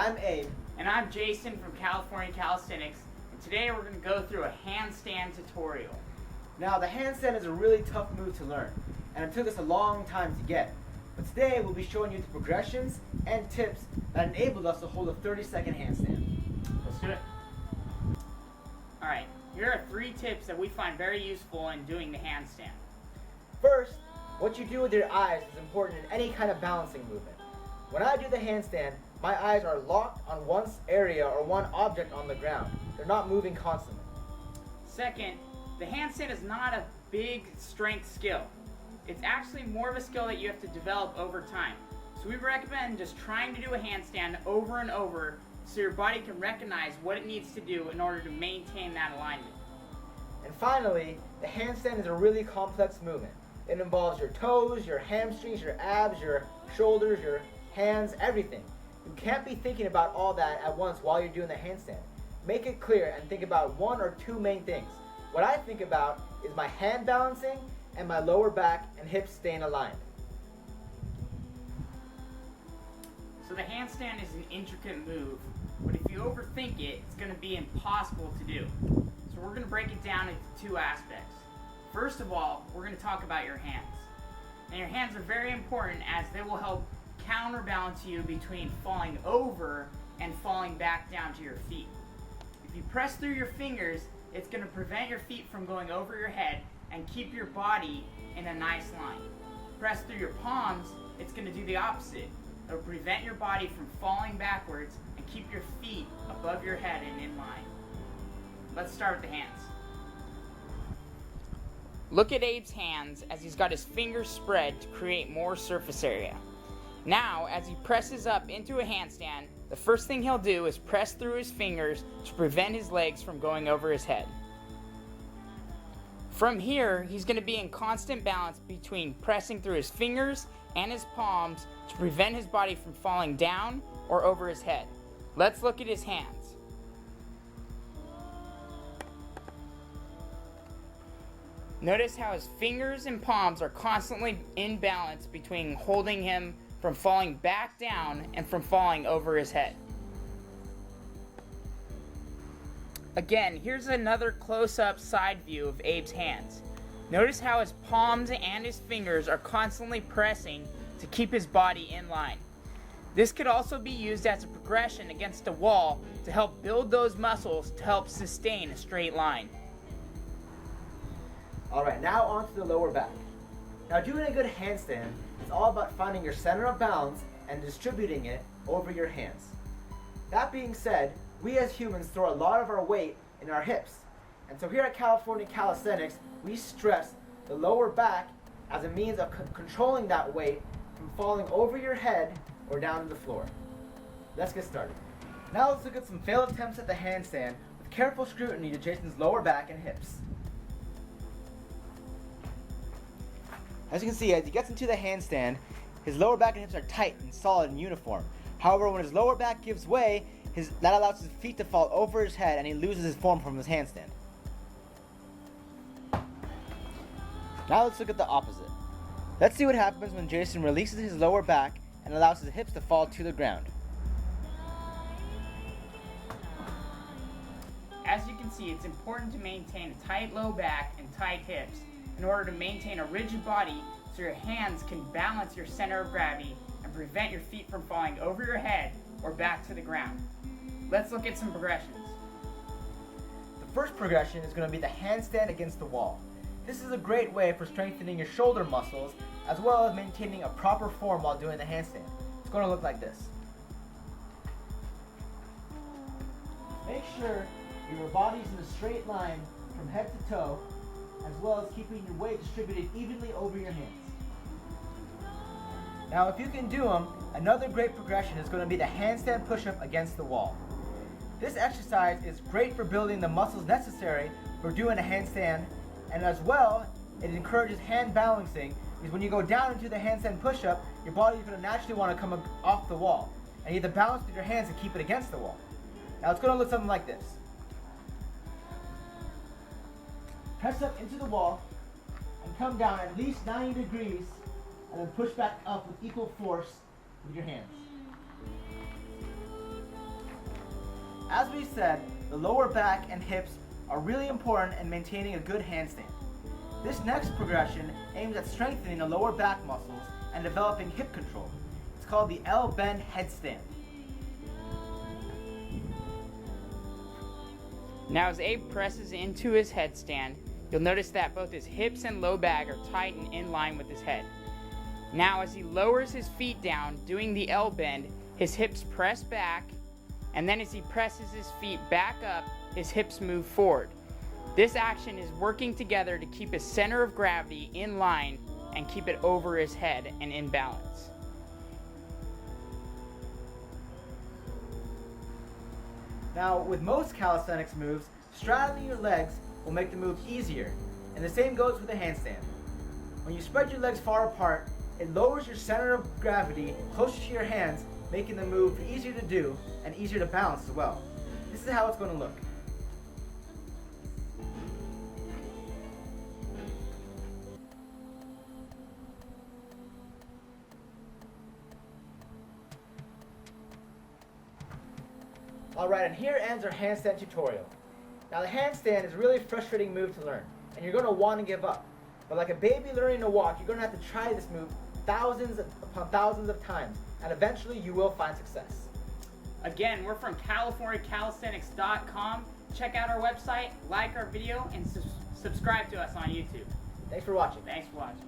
I'm Abe. And I'm Jason from California Calisthenics, and today we're going to go through a handstand tutorial. Now, the handstand is a really tough move to learn, and it took us a long time to get. But today we'll be showing you the progressions and tips that enabled us to hold a 30-second handstand. Let's do it. Alright, here are 3 tips that we find very useful in doing the handstand. First, what you do with your eyes is important in any kind of balancing movement. When I do the handstand, my eyes are locked on one area or one object on the ground. They're not moving constantly. Second, the handstand is not a big strength skill. It's actually more of a skill that you have to develop over time. So we recommend just trying to do a handstand over and over so your body can recognize what it needs to do in order to maintain that alignment. And finally, the handstand is a really complex movement. It involves your toes, your hamstrings, your abs, your shoulders, your hands, everything. You can't be thinking about all that at once while you're doing the handstand. Make it clear and think about 1 or 2 main things. What I think about is my hand balancing and my lower back and hips staying aligned. So the handstand is an intricate move, but if you overthink it, it's going to be impossible to do. So we're going to break it down into 2 aspects. First of all, we're going to talk about your hands. And your hands are very important as they will help counterbalance you between falling over and falling back down to your feet. If you press through your fingers, it's going to prevent your feet from going over your head and keep your body in a nice line. Press through your palms, it's going to do the opposite. It'll prevent your body from falling backwards and keep your feet above your head and in line. Let's start with the hands. Look at Abe's hands as he's got his fingers spread to create more surface area. Now, as he presses up into a handstand, the first thing he'll do is press through his fingers to prevent his legs from going over his head. From here, he's going to be in constant balance between pressing through his fingers and his palms to prevent his body from falling down or over his head. Let's look at his hands. Notice how his fingers and palms are constantly in balance between holding him from falling back down and from falling over his head. Again, here's another close-up side view of Abe's hands. Notice how his palms and his fingers are constantly pressing to keep his body in line. This could also be used as a progression against a wall to help build those muscles to help sustain a straight line. Alright, now onto the lower back. Now, doing a good handstand is all about finding your center of balance and distributing it over your hands. That being said, we as humans throw a lot of our weight in our hips. And so here at California Calisthenics, we stress the lower back as a means of controlling that weight from falling over your head or down to the floor. Let's get started. Now let's look at some failed attempts at the handstand with careful scrutiny to Jason's lower back and hips. As you can see, as he gets into the handstand, his lower back and hips are tight and solid and uniform. However, when his lower back gives way, that allows his feet to fall over his head and he loses his form from his handstand. Now let's look at the opposite. Let's see what happens when Jason releases his lower back and allows his hips to fall to the ground. As you can see, it's important to maintain a tight low back and tight hips in order to maintain a rigid body so your hands can balance your center of gravity and prevent your feet from falling over your head or back to the ground. Let's look at some progressions. The first progression is going to be the handstand against the wall. This is a great way for strengthening your shoulder muscles as well as maintaining a proper form while doing the handstand. It's going to look like this. Make sure your body's in a straight line from head to toe, as well as keeping your weight distributed evenly over your hands. Now, if you can do them, another great progression is going to be the handstand push-up against the wall. This exercise is great for building the muscles necessary for doing a handstand, and as well, it encourages hand balancing, because when you go down into the handstand push-up, your body is going to naturally want to come up off the wall, and you have to balance with your hands to keep it against the wall. Now, it's going to look something like this. Press up into the wall and come down at least 90 degrees and then push back up with equal force with your hands. As we said, the lower back and hips are really important in maintaining a good handstand. This next progression aims at strengthening the lower back muscles and developing hip control. It's called the L Bend Headstand. Now as Abe presses into his headstand, you'll notice that both his hips and low back are tight and in line with his head. Now as he lowers his feet down, doing the L bend, his hips press back, and then as he presses his feet back up, his hips move forward. This action is working together to keep his center of gravity in line and keep it over his head and in balance. Now, with most calisthenics moves, straddling your legs will make the move easier, and the same goes with the handstand. When you spread your legs far apart, it lowers your center of gravity closer to your hands, making the move easier to do and easier to balance as well. This is how it's going to look. Alright, and here ends our handstand tutorial. Now the handstand is a really frustrating move to learn, and you're going to want to give up. But like a baby learning to walk, you're going to have to try this move thousands upon thousands of times, and eventually you will find success. Again, we're from CaliforniaCalisthenics.com. Check out our website, like our video, and subscribe to us on YouTube. Thanks for watching. Thanks for watching.